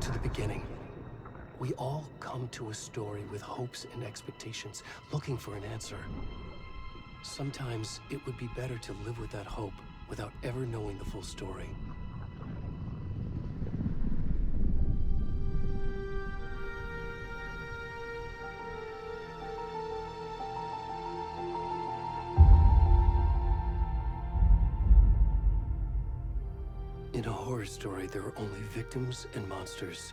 to the beginning. We all come to a story with hopes and expectations, looking for an answer. Sometimes it would be better to live with that hope without ever knowing the full story. In a horror story, there are only victims and monsters.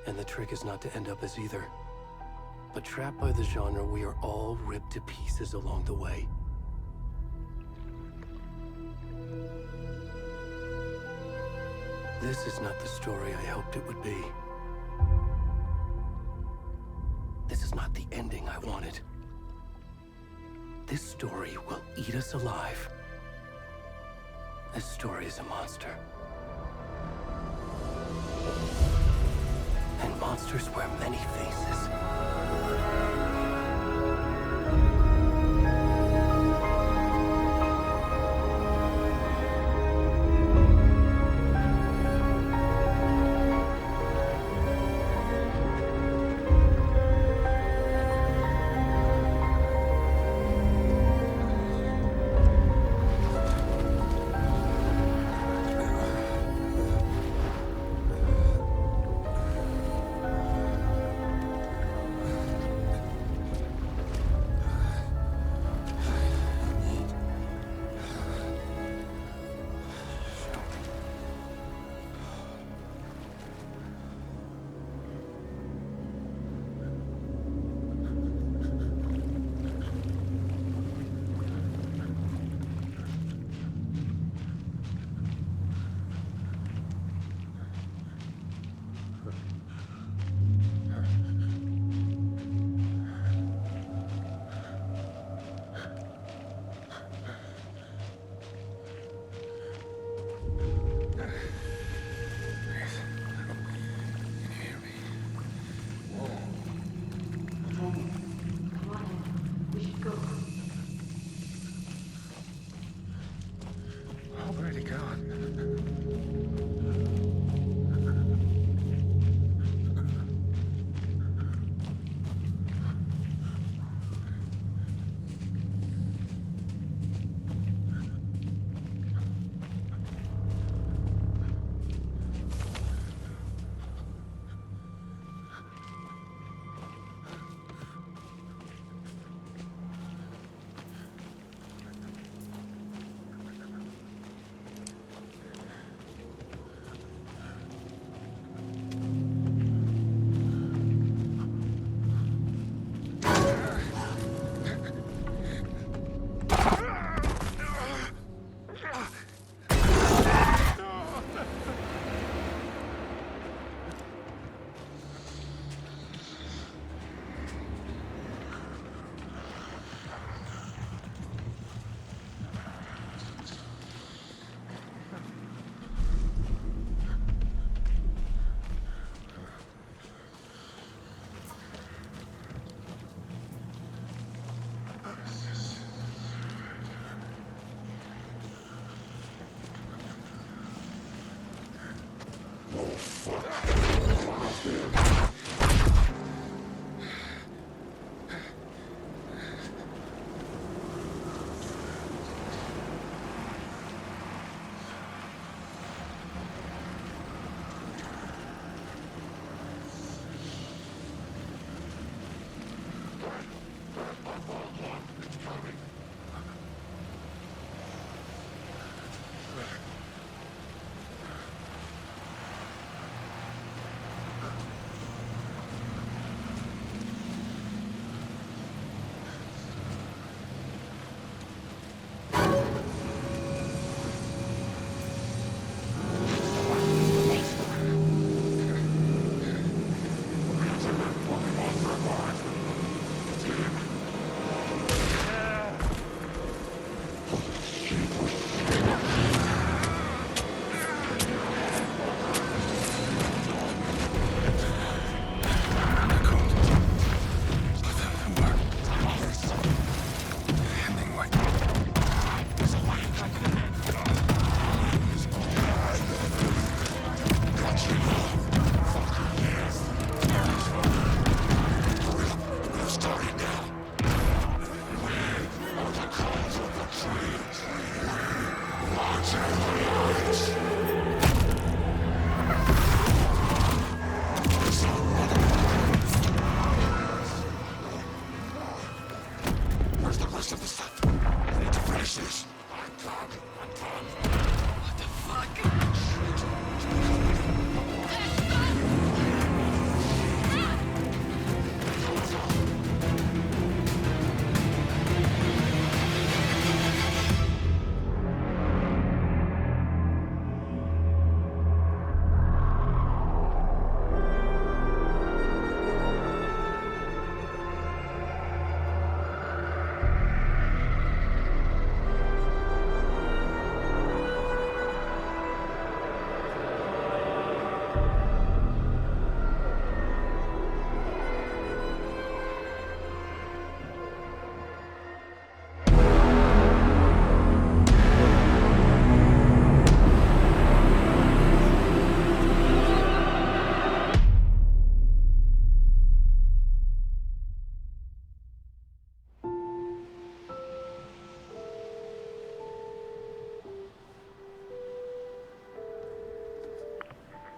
And the trick is not to end up as either. But trapped by the genre, we are all ripped to pieces along the way. This is not the story I hoped it would be. This is not the ending I wanted. This story will eat us alive. This story is a monster. And monsters wear many faces.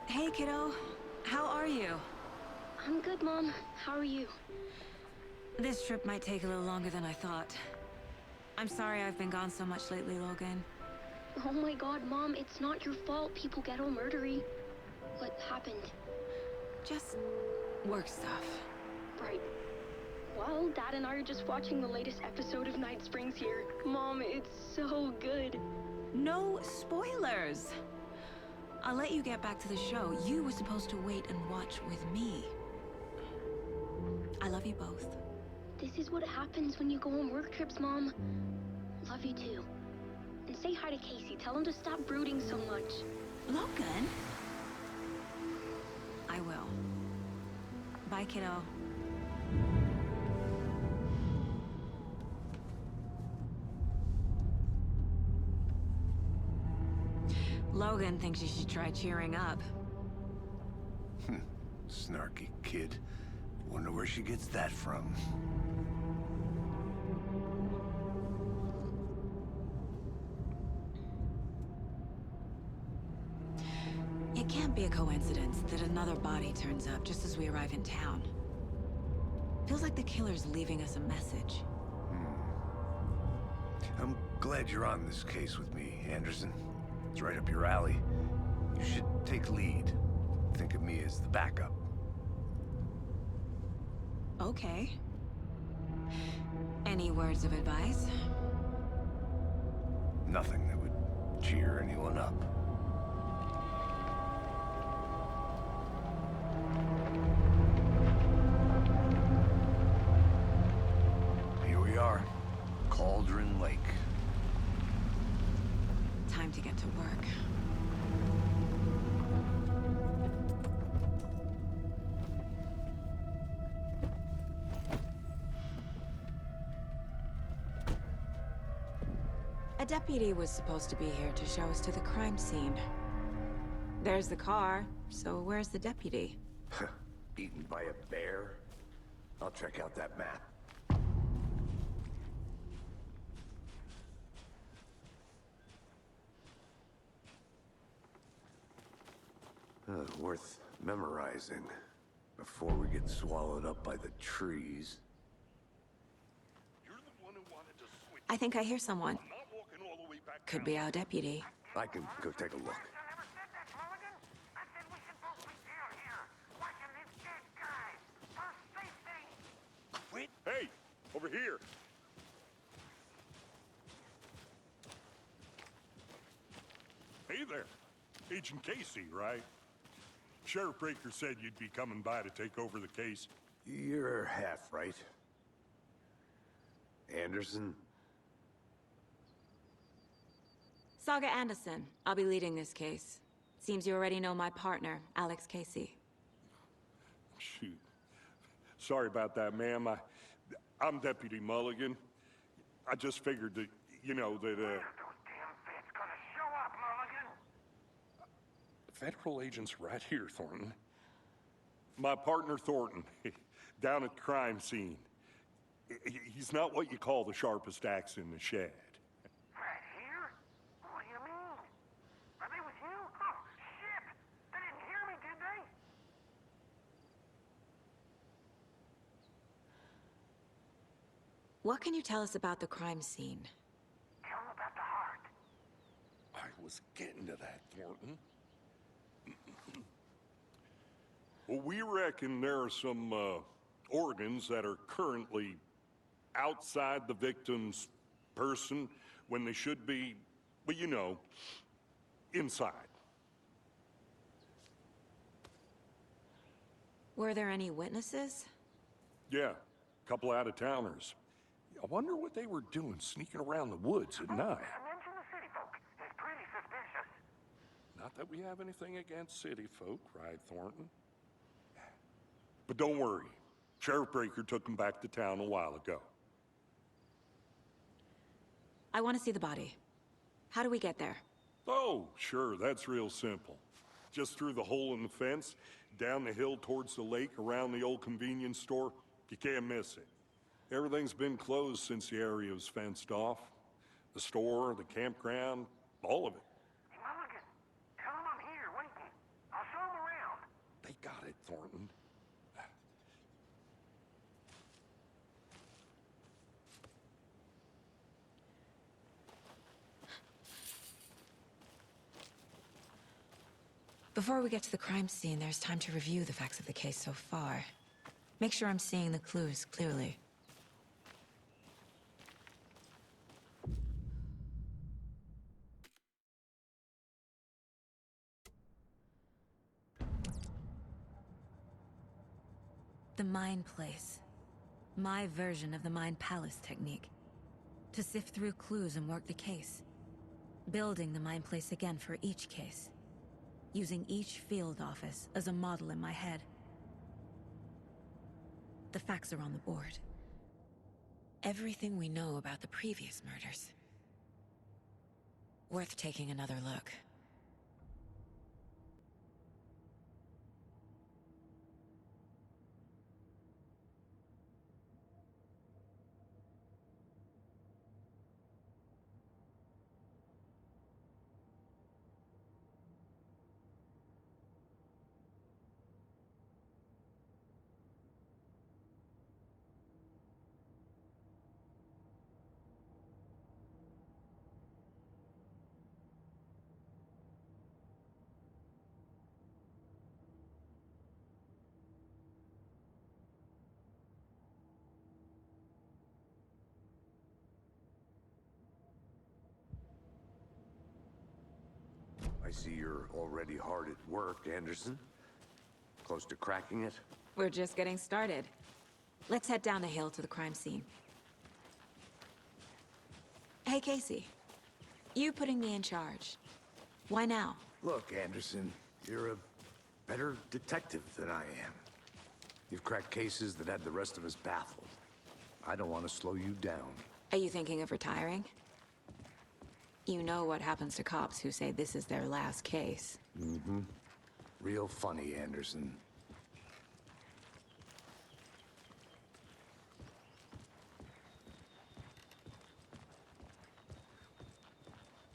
Hey, kiddo. How are you? I'm good, Mom. How are you? This trip might take a little longer than I thought. I'm sorry I've been gone so much lately, Logan. Oh my god, Mom, it's not your fault people get all murdery. What happened? Just work stuff. Right. Well, Dad and I are just watching the latest episode of Night Springs here. Mom, it's so good. No spoilers! I'll let you get back to the show. You were supposed to wait and watch with me. I love you both. This is what happens when you go on work trips, Mom. Love you too. And say hi to Casey. Tell him to stop brooding so much. Logan? I will. Bye, kiddo. Logan thinks you should try cheering up. Snarky kid. Wonder where she gets that from. It can't be a coincidence that another body turns up just as we arrive in town. Feels like the killer's leaving us a message. I'm glad you're on this case with me, Anderson. It's right up your alley. You should take lead. Think of me as the backup. Okay. Any words of advice? Nothing that would cheer anyone up. Here we are. Cauldron Lake. Time to get to work. A deputy was supposed to be here to show us to the crime scene. There's the car, so where's the deputy? Eaten by a bear? I'll check out that map. Worth memorizing before we get swallowed up by the trees. You're the one who wanted to switch. I think I hear someone. I'm not walking all the way back Could down. be our deputy. I can go take a look. I never said that, Mulligan. I said we should both be down here, watching this dead guy. For safety. Wait. Hey, over here. Hey there. Agent Casey, right? Sheriff Breaker said you'd be coming by to take over the case. You're half right. Anderson? Saga Anderson. I'll be leading this case. Seems you already know my partner, Alex Casey. Shoot. Sorry about that, ma'am. I'm Deputy Mulligan. I just figured that, that, Those damn feds gonna show up, Mulligan. Federal agent's right here, Thornton. My partner, Thornton, down at the crime scene. He's not what you call the sharpest axe in the shed. Right here? What do you mean? Are they with you? Oh, shit! They didn't hear me, did they? What can you tell us about the crime scene? Tell them about the heart. I was getting to that, Thornton. Well, we reckon there are some organs that are currently outside the victim's person when they should be, well, inside. Were there any witnesses? Yeah, a couple out-of-towners. I wonder what they were doing sneaking around the woods at night. Mention the city folk. It's pretty suspicious. Not that we have anything against city folk, right, Thornton? But don't worry. Sheriff Breaker took them back to town a while ago. I want to see the body. How do we get there? Oh, sure, that's real simple. Just through the hole in the fence, down the hill towards the lake, around the old convenience store. You can't miss it. Everything's been closed since the area was fenced off. The store, the campground, all of it. Hey, Mulligan, tell them I'm here waiting. I'll show them Before we get to the crime scene, there's time to review the facts of the case so far. Make sure I'm seeing the clues clearly. The Mind Place. My version of the Mind Palace technique. To sift through clues and work the case. Building the Mind Place again for each case. Using each field office as a model in my head. The facts are on the board. Everything we know about the previous murders. Worth taking another look. I see you're already hard at work, Anderson. Close to cracking it? We're just getting started. Let's head down the hill to the crime scene. Hey, Casey. You putting me in charge. Why now? Look, Anderson, you're a better detective than I am. You've cracked cases that had the rest of us baffled. I don't want to slow you down. Are you thinking of retiring? You know what happens to cops who say this is their last case. Mm-hmm. Real funny, Anderson.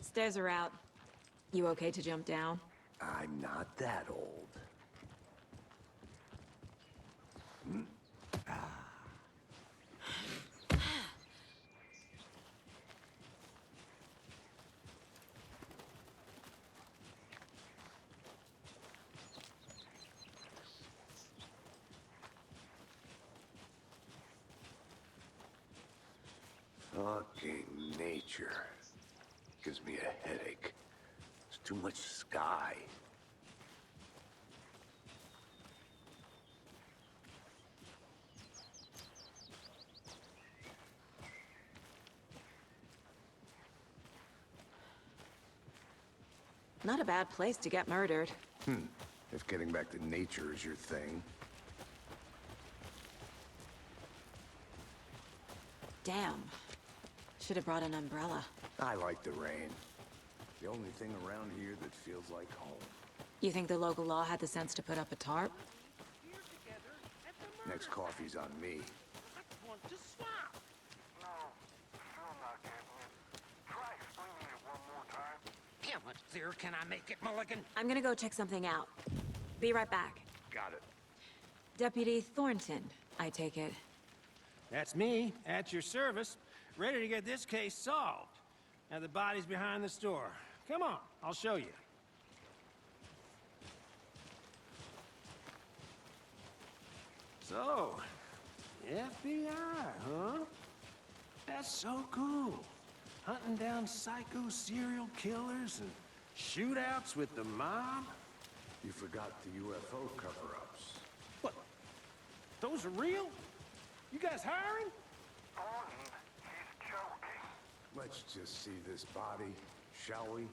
Stairs are out. You okay to jump down? I'm not that old. Fucking nature. Gives me a headache. There's too much sky. Not a bad place to get murdered. If getting back to nature is your thing. Damn. Should have brought an umbrella. I like the rain. The only thing around here that feels like home. You think the local law had the sense to put up a tarp? Next coffee's on me. Want to swap? No, still not getting it. Try explaining it one more time. How much clearer can I make it, Mulligan? I'm gonna go check something out. Be right back. Got it. Deputy Thornton, I take it. That's me, at your service, ready to get this case solved. Now the body's behind the store. Come on, I'll show you. So, FBI, huh? That's so cool. Hunting down psycho serial killers and shootouts with the mob. You forgot the UFO cover-ups. What? Those are real? You guys hiring? Thornton, he's joking. Let's just see this body, shall we?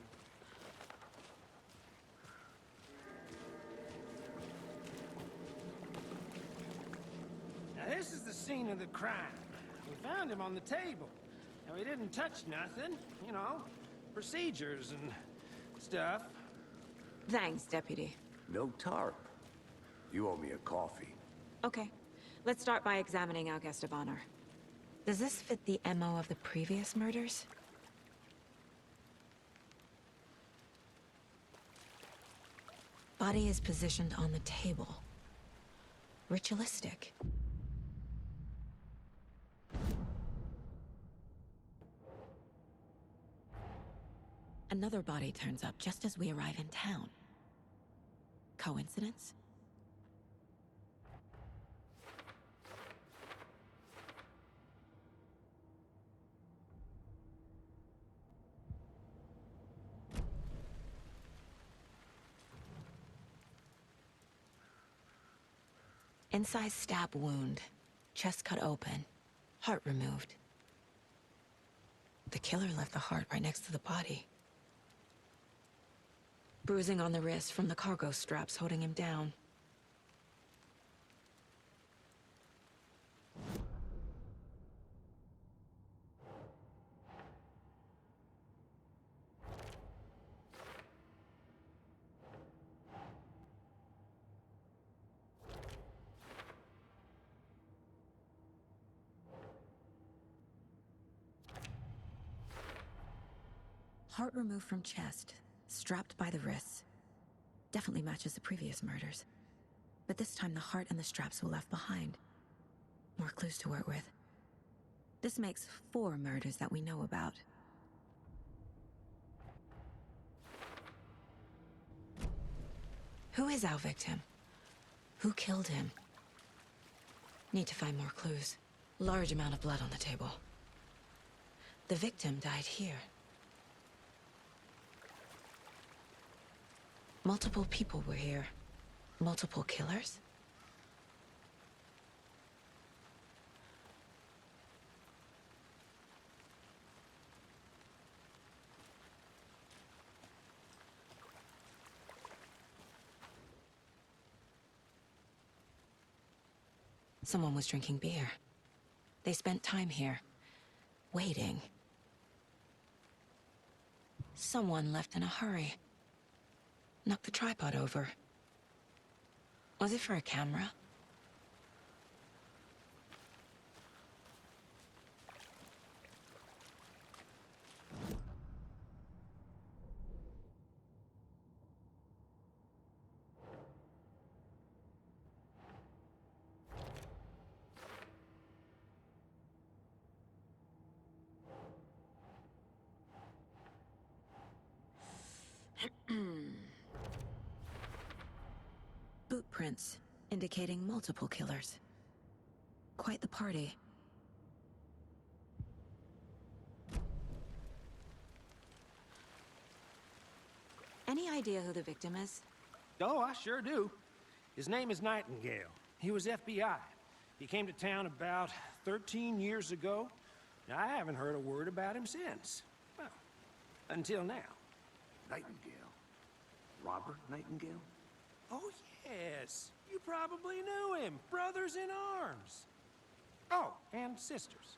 Now this is the scene of the crime. We found him on the table. Now he didn't touch nothing, you know, procedures and stuff. Thanks, Deputy. No tarp. You owe me a coffee. Okay. Let's start by examining our guest of honor. Does this fit the MO of the previous murders? Body is positioned on the table. Ritualistic. Another body turns up just as we arrive in town. Coincidence? Incised stab wound. Chest cut open. Heart removed. The killer left the heart right next to the body. Bruising on the wrist from the cargo straps holding him down. Heart removed from chest, strapped by the wrists. Definitely matches the previous murders. But this time the heart and the straps were left behind. More clues to work with. This makes 4 murders that we know about. Who is our victim? Who killed him? Need to find more clues. Large amount of blood on the table. The victim died here. Multiple people were here. Multiple killers? Someone was drinking beer. They spent time here, waiting. Someone left in a hurry. Knocked the tripod over. Was it for a camera? Boot prints, indicating multiple killers. Quite the party. Any idea who the victim is? Oh, I sure do. His name is Nightingale. He was FBI. He came to town about 13 years ago. I haven't heard a word about him since. Well, until now. Nightingale? Robert Nightingale? Oh, yes. You probably knew him. Brothers in arms. Oh, and sisters.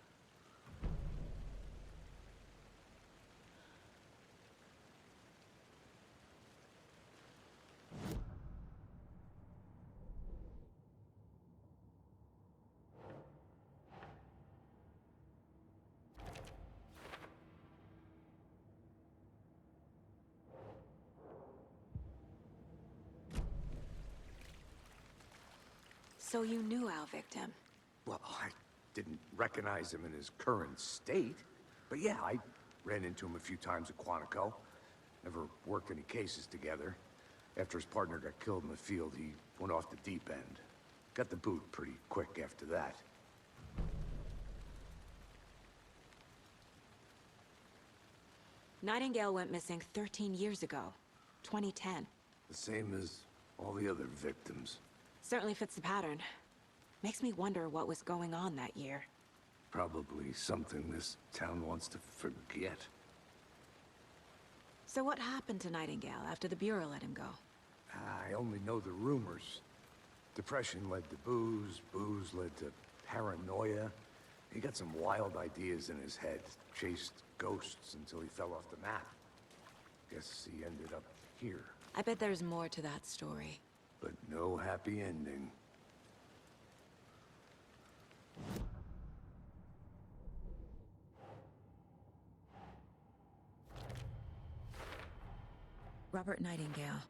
So you knew our victim? Well, I didn't recognize him in his current state. But yeah, I ran into him a few times at Quantico. Never worked any cases together. After his partner got killed in the field, he went off the deep end. Got the boot pretty quick after that. Nightingale went missing 13 years ago. 2010. The same as all the other victims. Certainly fits the pattern. Makes me wonder what was going on that year. Probably something this town wants to forget. So what happened to Nightingale after the Bureau let him go? I only know the rumors. Depression led to booze, booze led to paranoia. He got some wild ideas in his head, chased ghosts until he fell off the map. Guess he ended up here. I bet there's more to that story. But no happy ending. Robert Nightingale,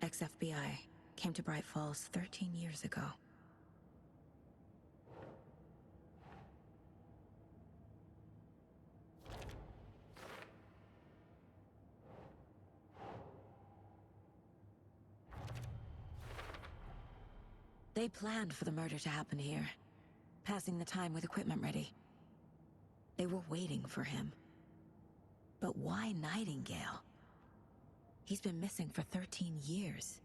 ex-FBI, came to Bright Falls 13 years ago. They planned for the murder to happen here, passing the time with equipment ready. They were waiting for him. But why Nightingale? He's been missing for 13 years.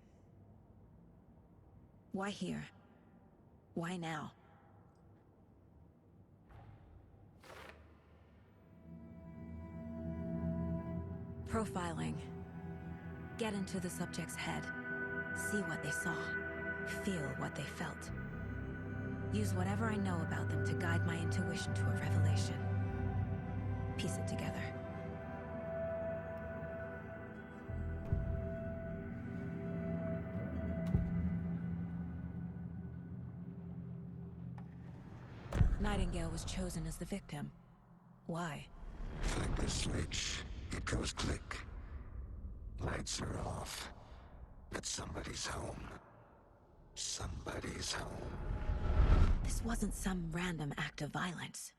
Why here? Why now? Profiling. Get into the subject's head. See what they saw. Feel what they felt. Use whatever I know about them to guide my intuition to a revelation. Piece it together. Nightingale was chosen as the victim. Why? Flick the switch, it goes click. Lights are off. But somebody's home. Somebody's home. This wasn't some random act of violence.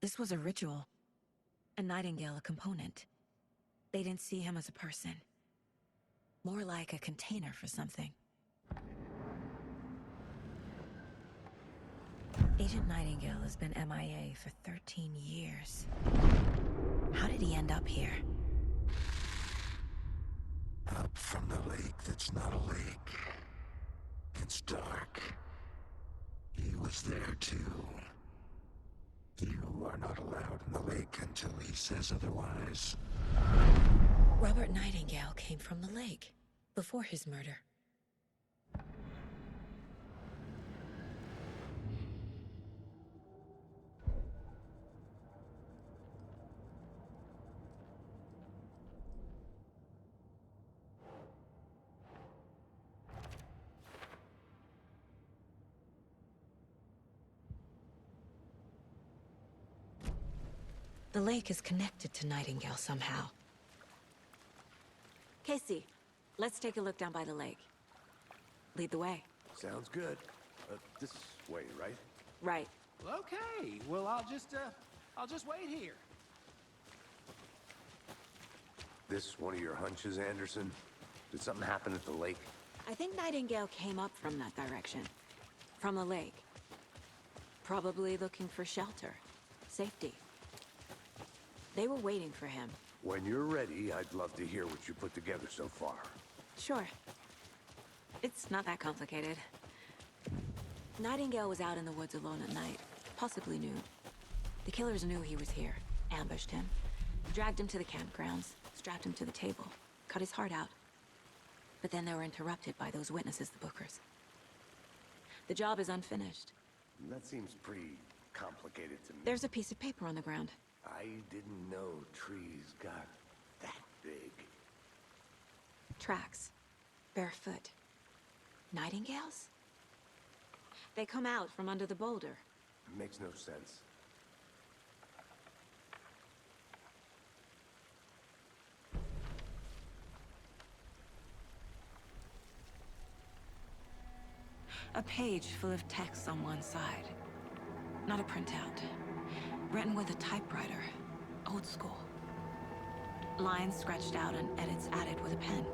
This was a ritual. And Nightingale a component. They didn't see him as a person. More like a container for something. Agent Nightingale has been MIA for 13 years. How did he end up here? Up from the lake that's not a lake. It's dark. He was there too. You are not allowed in the lake until he says otherwise. Robert Nightingale came from the lake, before his murder. The lake is connected to Nightingale somehow. Casey, let's take a look down by the lake. Lead the way. Sounds good. This way, right? Right. Well, okay. Well, I'll just wait here. This one of your hunches, Anderson? Did something happen at the lake? I think Nightingale came up from that direction. From the lake. Probably looking for shelter. Safety. They were waiting for him. When you're ready, I'd love to hear what you put together so far. Sure. It's not that complicated. Nightingale was out in the woods alone at night, possibly nude. The killers knew he was here, ambushed him, dragged him to the campgrounds, strapped him to the table, cut his heart out. But then they were interrupted by those witnesses, the Bookers. The job is unfinished. That seems pretty complicated to me. There's a piece of paper on the ground. I didn't know trees got that big. Tracks. Barefoot. Nightingales? They come out from under the boulder. It makes no sense. A page full of text on one side. Not a printout. Written with a typewriter. Old school. Lines scratched out and edits added with a pen.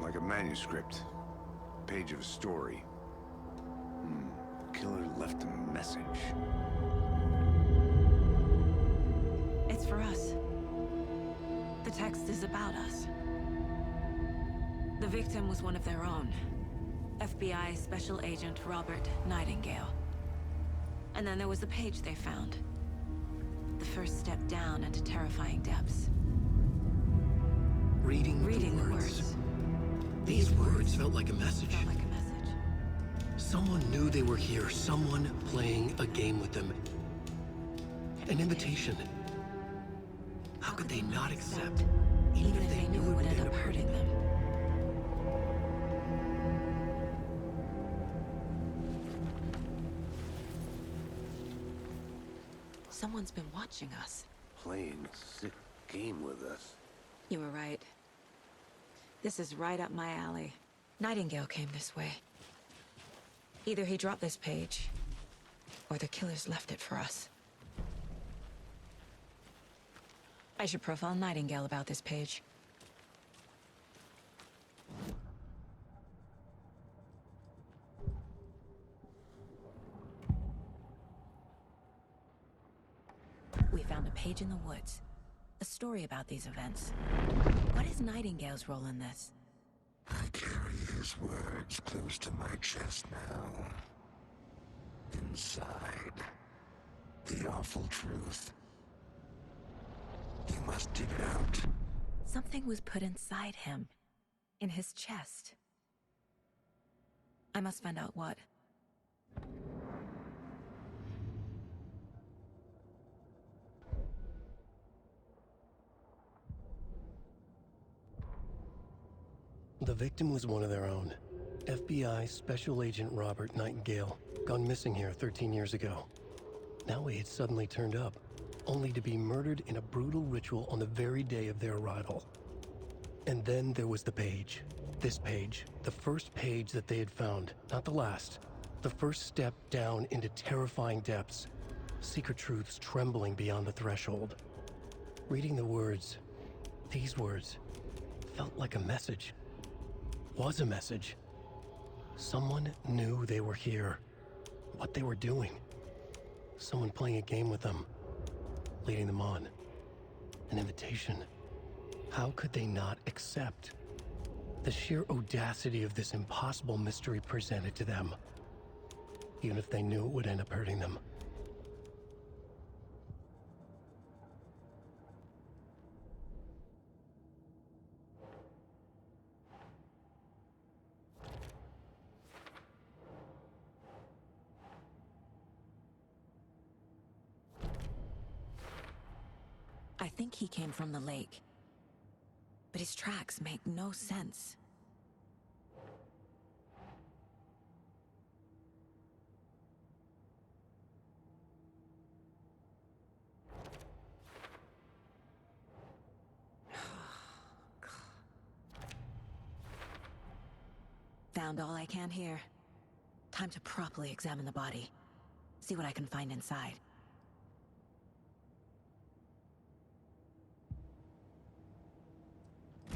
Like a manuscript. Page of a story. Killer left a message. It's for us. The text is about us. The victim was one of their own. FBI Special Agent Robert Nightingale. And then there was the page they found. The first step down into terrifying depths. Reading the the words. These words felt like a message. Felt like a message. Someone knew they were here, someone playing a game with them. An invitation. How could they not accept, even if they knew it would end up hurting them? Someone's been watching us. Playing a sick game with us. You were right. This is right up my alley. Nightingale came this way. Either he dropped this page, or the killers left it for us. I should profile Nightingale about this page. we found a page in the woods. A story about these events. What is Nightingale's role in this? I carry his words close to my chest now. Inside, the awful truth. You must dig it out. Something was put inside him. In his chest. I must find out what. The victim was one of their own. FBI Special Agent Robert Nightingale, gone missing here 13 years ago. Now he had suddenly turned up, only to be murdered in a brutal ritual on the very day of their arrival. And then there was the page. This page, the first page that they had found, not the last. The first step down into terrifying depths. Secret truths trembling beyond the threshold. Reading the words, these words, felt like a message. Was a message. Someone knew they were here. What they were doing. Someone playing a game with them. Leading them on. An invitation. How could they not accept? The sheer audacity of this impossible mystery presented to them. Even if they knew it would end up hurting them. I think he came from the lake. But his tracks make no sense. Found all I can here. Time to properly examine the body. See what I can find inside.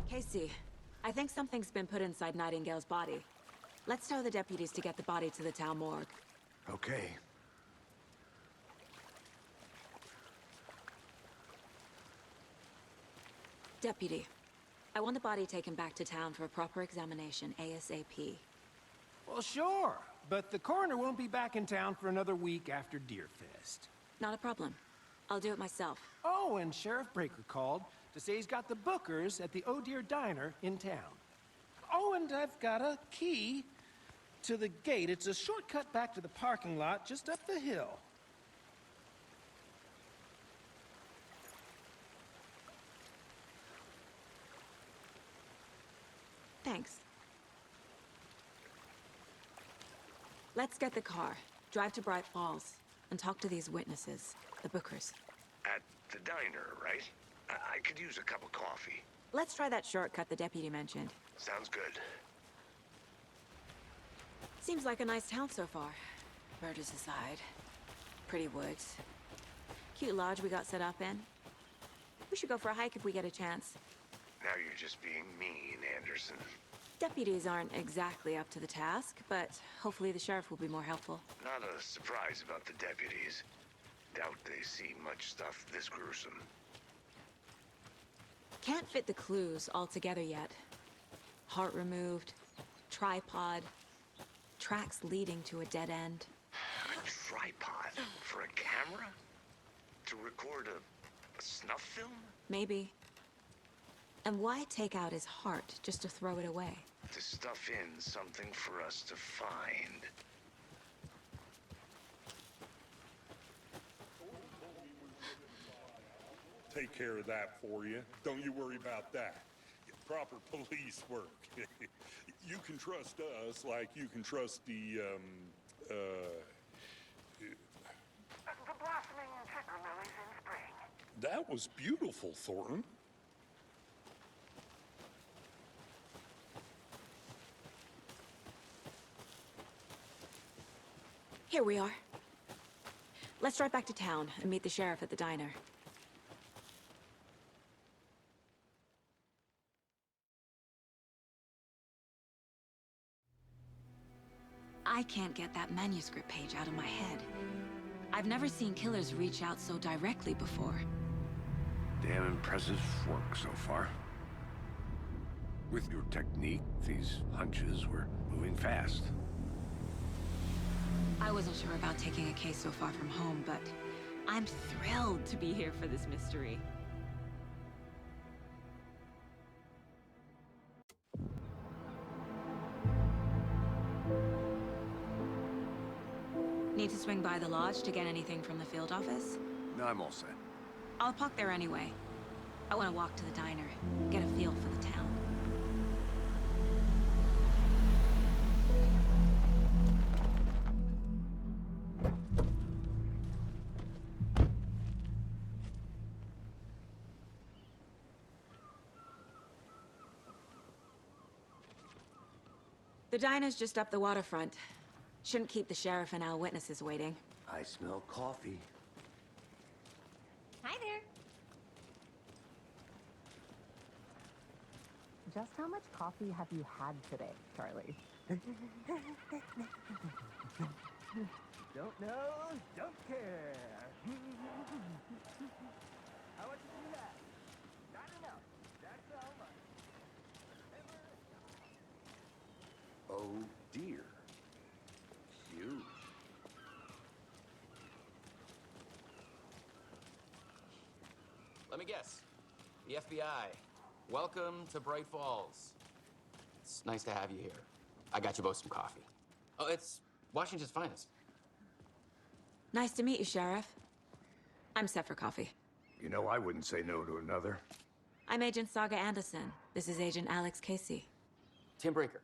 Casey, I think something's been put inside Nightingale's body. Let's tell the deputies to get the body to the town morgue. Okay. Deputy, I want the body taken back to town for a proper examination ASAP. Well, sure, but the coroner won't be back in town for another week after Deerfest. Not a problem. I'll do it myself. Oh, and Sheriff Breaker called to say he's got the bookers at the Oh Dear Diner in town. Oh, and I've got a key to the gate. It's a shortcut back to the parking lot just up the hill. Thanks. Let's get the car, drive to Bright Falls, and talk to these witnesses, the bookers. At the diner, right? I could use a cup of coffee. Let's try that shortcut the deputy mentioned. Sounds good. Seems like a nice town so far. Murders aside. Pretty woods. Cute lodge we got set up in. We should go for a hike if we get a chance. Now you're just being mean, Anderson. Deputies aren't exactly up to the task, but hopefully the sheriff will be more helpful. Not a surprise about the deputies. Doubt they see much stuff this gruesome. Can't fit the clues all together yet. Heart removed, tripod, tracks leading to a dead end. A tripod? For a camera? To record a snuff film? Maybe. And why take out his heart just to throw it away? To stuff in something for us to find. Take care of that for you. Don't you worry about that. Proper police work. You can trust us like you can trust the blossoming chicken lilies in spring. That was beautiful, Thornton. Here we are. Let's drive back to town and meet the sheriff at the diner. I can't get that manuscript page out of my head. I've never seen killers reach out so directly before. Damn impressive work so far. With your technique, these hunches were moving fast. I wasn't sure about taking a case so far from home, but I'm thrilled to be here for this mystery. Need to swing by the lodge to get anything from the field office? No, I'm all set. I'll park there anyway. I want to walk to the diner, get a feel for the town. The diner's just up the waterfront. Shouldn't keep the sheriff and our witnesses waiting. I smell coffee. Hi there. Just how much coffee have you had today, Charlie? Don't know, don't care. How much do you have? Not enough. That's how much. Oh dear. Huge. Let me guess. The FBI. Welcome to Bright Falls. It's nice to have you here. I got you both some coffee. Oh, it's Washington's finest. Nice to meet you, Sheriff. I'm set for coffee. You know, I wouldn't say no to another. I'm Agent Saga Anderson. This is Agent Alex Casey. Tim Brinker.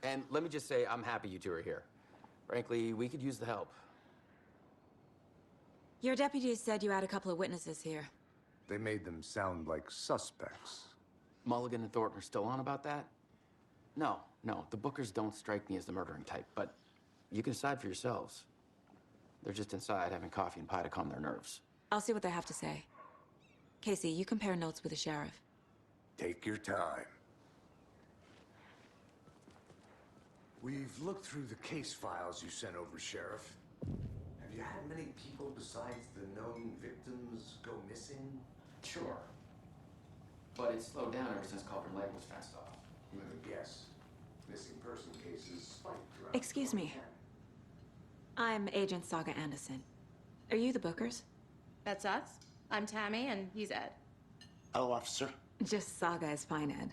And let me just say, I'm happy you two are here. Frankly, we could use the help. Your deputies said you had a couple of witnesses here. They made them sound like suspects. Mulligan and Thornton are still on about that? No, the Bookers don't strike me as the murdering type, but you can decide for yourselves. They're just inside having coffee and pie to calm their nerves. I'll see what they have to say. Casey, you compare notes with the sheriff. Take your time. We've looked through the case files you sent over, Sheriff. Have you had many people besides the known victims go missing? Sure. But it's slowed down ever since Cauldron Lake was fenced off. I'm gonna guess. Missing person cases spiked around. Excuse me. I'm Agent Saga Anderson. Are you the Bookers? That's us. I'm Tammy, and he's Ed. Hello, officer. Just Saga is fine, Ed.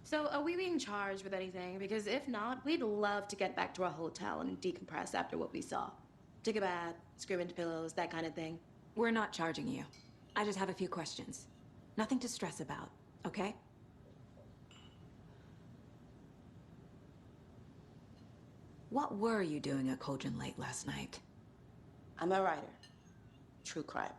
So, are we being charged with anything? Because if not, we'd love to get back to our hotel and decompress after what we saw. Take a bath, scream into pillows, that kind of thing. We're not charging you. I just have a few questions. Nothing to stress about, okay? What were you doing at Cauldron Lake last night? I'm a writer. True crime.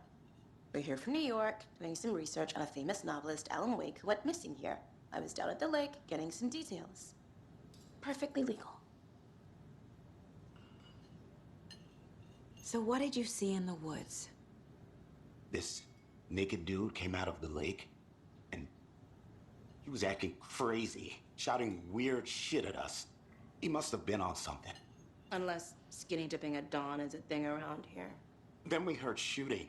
We're here from New York, doing some research on a famous novelist, Alan Wake, who went missing here. I was down at the lake, getting some details. Perfectly legal. So what did you see in the woods? This naked dude came out of the lake, and he was acting crazy, shouting weird shit at us. He must have been on something. Unless skinny dipping at dawn is a thing around here. Then we heard shooting.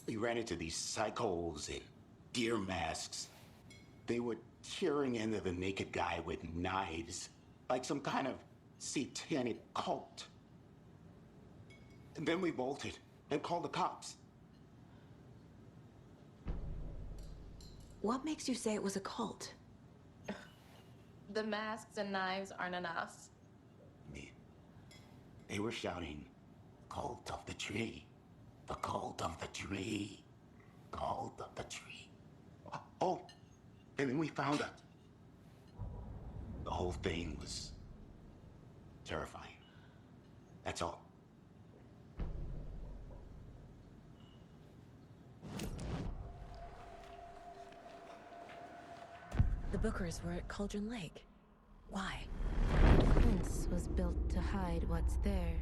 We ran into these psychos in deer masks. They were tearing into the naked guy with knives, like some kind of satanic cult. And then we bolted and called the cops. What makes you say it was a cult? The masks and knives aren't enough. They were shouting, "Cult of the tree, the cult of the tree, cult of the tree." Oh, and then we found it. The whole thing was terrifying. That's all. The Bookers were at Cauldron Lake. Why? The fence was built to hide what's there.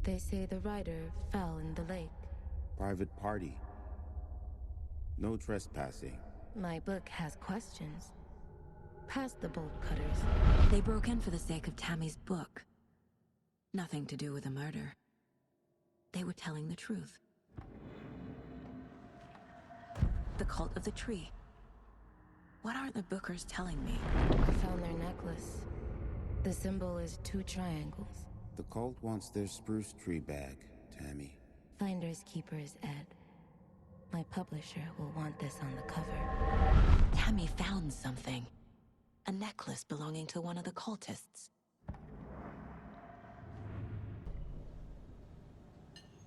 They say the rider fell in the lake. Private party. No trespassing. My book has questions. Past the bolt cutters. They broke in for the sake of Tammy's book. Nothing to do with the murder. they were telling the truth. The cult of the tree. What aren't the Bookers telling me? I found their necklace. The symbol is 2 triangles. The cult wants their spruce tree back, Tammy. Finders keepers, Ed. My publisher will want this on the cover. Tammy found something. A necklace belonging to one of the cultists.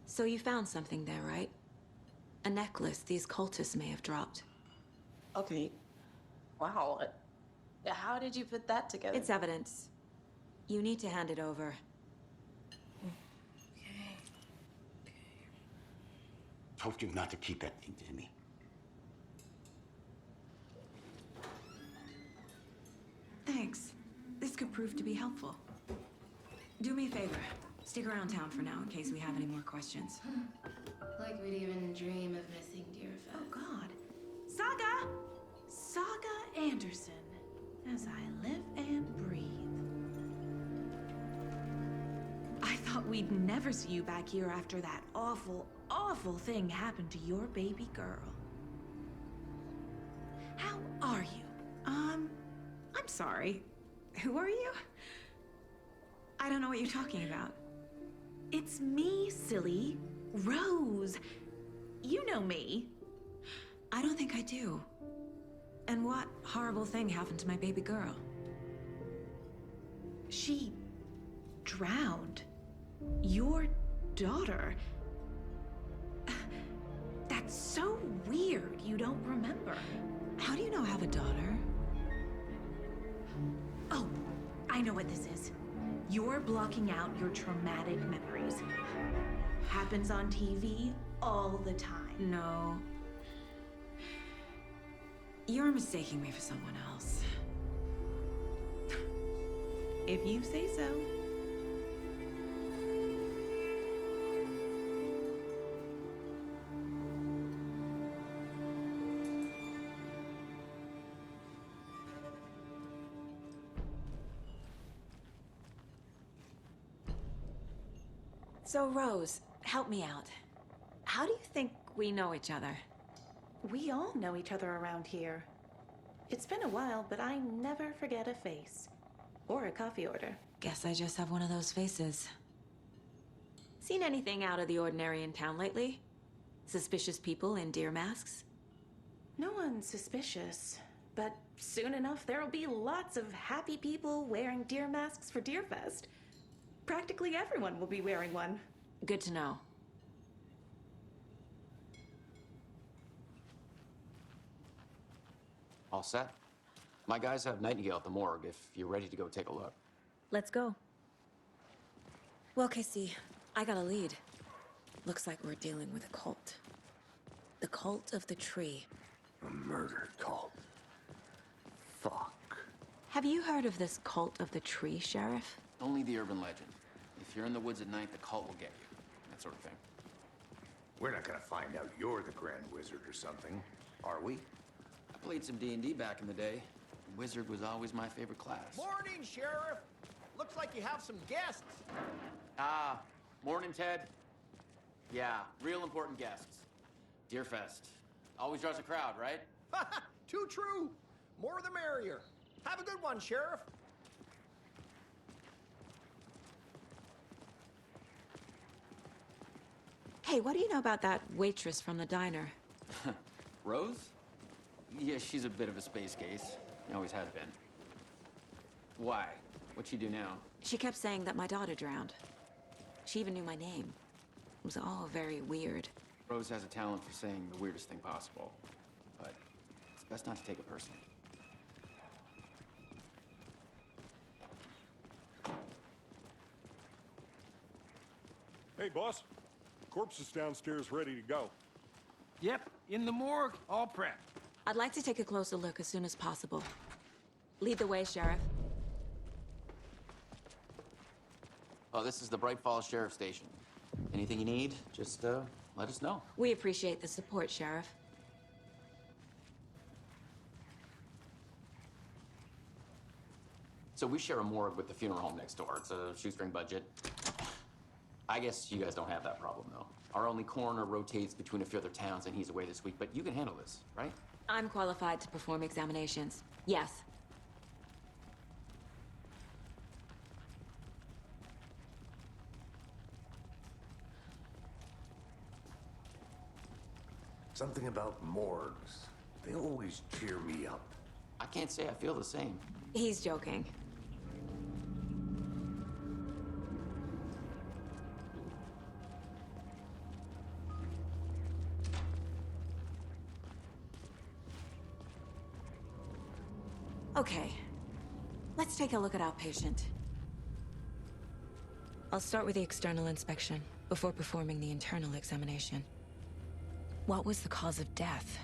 So you found something there, right? A necklace these cultists may have dropped. Okay. Wow. How did you put that together? It's evidence. You need to hand it over. Told you not to keep that thing, Tammy. Thanks. This could prove to be helpful. Do me a favor. Stick around town for now in case we have any more questions. Like we'd even dream of missing Deerfest. Oh, God. Saga! Saga Anderson. As I live and breathe. I thought we'd never see you back here after that awful, awful thing happened to your baby girl. How are you? I'm sorry. Who are you? I don't know what you're talking about. It's me, silly. Rose. You know me. I don't think I do. And what horrible thing happened to my baby girl? She drowned. Your daughter. That's so weird you don't remember. How do you know I have a daughter? Oh, I know what this is. You're blocking out your traumatic memories. Happens on TV all the time. No. You're mistaking me for someone else. If you say so. So, Rose, help me out. How do you think we know each other? We all know each other around here. It's been a while, but I never forget a face. Or a coffee order. Guess I just have one of those faces. Seen anything out of the ordinary in town lately? Suspicious people in deer masks? No one's suspicious. But soon enough, there'll be lots of happy people wearing deer masks for Deerfest. Practically everyone will be wearing one. Good to know. All set? My guys have Nightingale at the morgue if you're ready to go take a look. Let's go. Well, Casey, I got a lead. Looks like we're dealing with a cult. The cult of the tree. A murder cult. Fuck. Have you heard of this cult of the tree, Sheriff? Only the urban legend. If you're in the woods at night, the cult will get you. That sort of thing. We're not gonna find out you're the Grand Wizard or something, are we? I played some D&D back in the day. Wizard was always my favorite class. Morning, Sheriff. Looks like you have some guests. Ah, morning, Ted. Yeah, real important guests. Deerfest. Always draws a crowd, right? Too true. More the merrier. Have a good one, Sheriff. Hey, what do you know about that waitress from the diner? Rose? Yeah, she's a bit of a space case. Always has been. Why? What'd she do now? She kept saying that my daughter drowned. She even knew my name. It was all very weird. Rose has a talent for saying the weirdest thing possible. But it's best not to take it personally. Hey, boss. Corpse is downstairs ready to go. Yep, in the morgue, all prepped. I'd like to take a closer look as soon as possible. Lead the way, Sheriff. Oh, this is the Bright Falls Sheriff Station. Anything you need, just let us know. We appreciate the support, Sheriff. So we share a morgue with the funeral home next door. It's a shoestring budget. I guess you guys don't have that problem, though. Our only coroner rotates between a few other towns, and he's away this week, but you can handle this, right? I'm qualified to perform examinations. Yes. Something about morgues. They always cheer me up. I can't say I feel the same. He's joking. Okay, let's take a look at our patient. I'll start with the external inspection before performing the internal examination. What was the cause of death?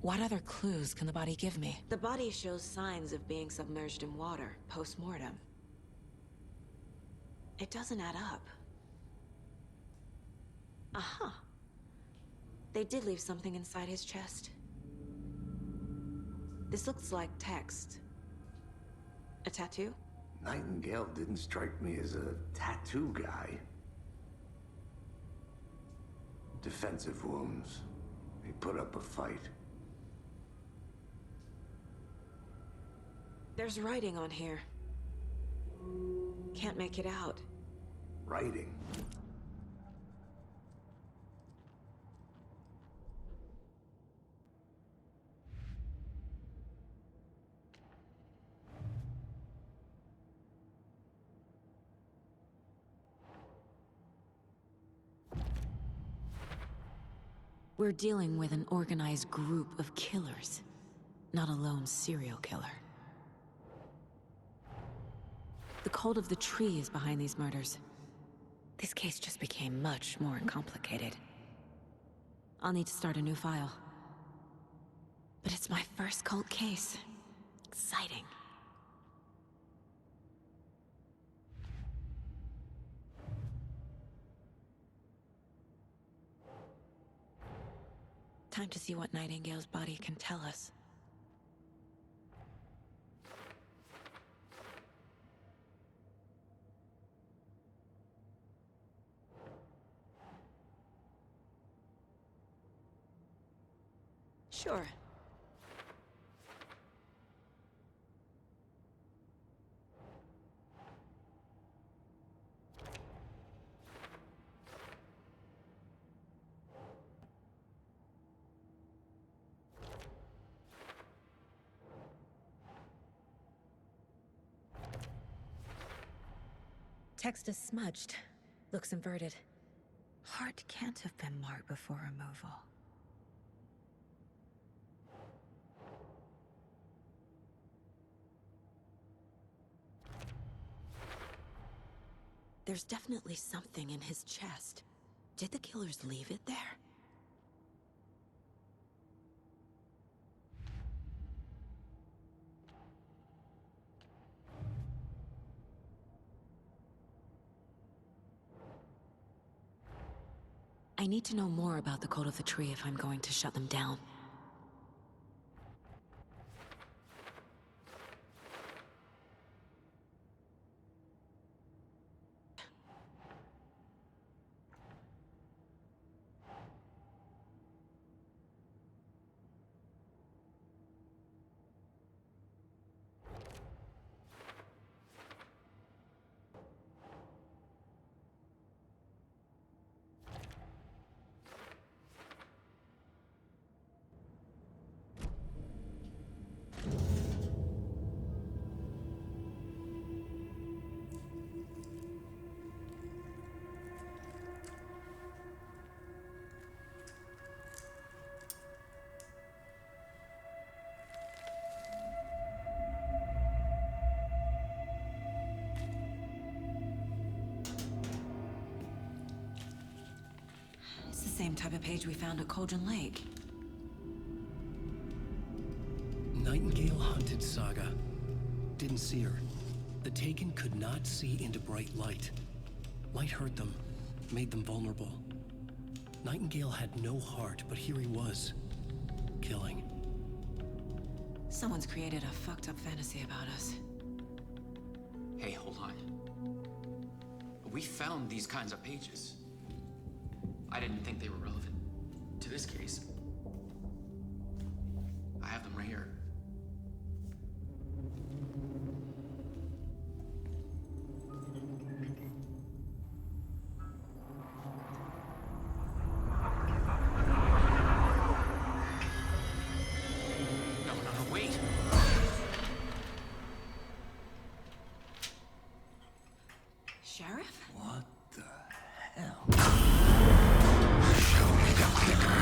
What other clues can the body give me? The body shows signs of being submerged in water post-mortem. It doesn't add up. Aha. They did leave something inside his chest. This looks like text. A tattoo? Nightingale didn't strike me as a tattoo guy. Defensive wounds. He put up a fight. There's writing on here. Can't make it out. Writing? We're dealing with an organized group of killers, not a lone serial killer. The cult of the tree is behind these murders. This case just became much more complicated. I'll need to start a new file. But it's my first cult case. Exciting. Time to see what Nightingale's body can tell us. Sure. Text is smudged. Looks inverted. Heart can't have been marked before removal. There's definitely something in his chest. Did the killers leave it there? I need to know more about the cult of the tree if I'm going to shut them down. Same type of page we found at Cauldron Lake. Nightingale hunted Saga. Didn't see her. The Taken could not see into bright light. Light hurt them, made them vulnerable. Nightingale had no heart, but here he was, killing. Someone's created a fucked up fantasy about us. Hey, hold on. We found these kinds of pages. I didn't think they were relevant to this case. I have them right here. No, wait. Sheriff? What the hell? Show me the clicker.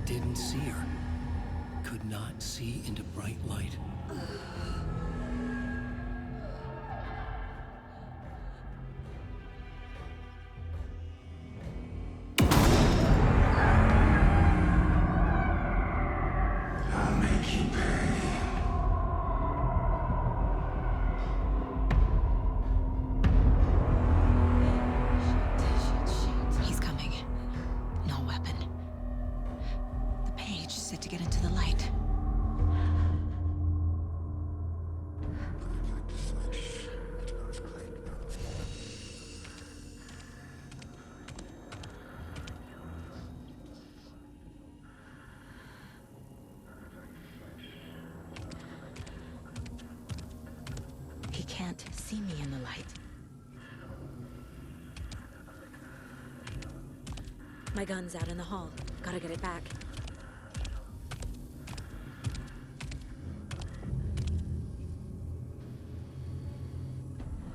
Didn't see her. Could not see into bright light. I'll make you pay. He's coming. No weapon. The page said to get into the light. He can't see me in the light. My gun's out in the hall. Gotta get it back.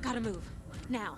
Gotta move. Now.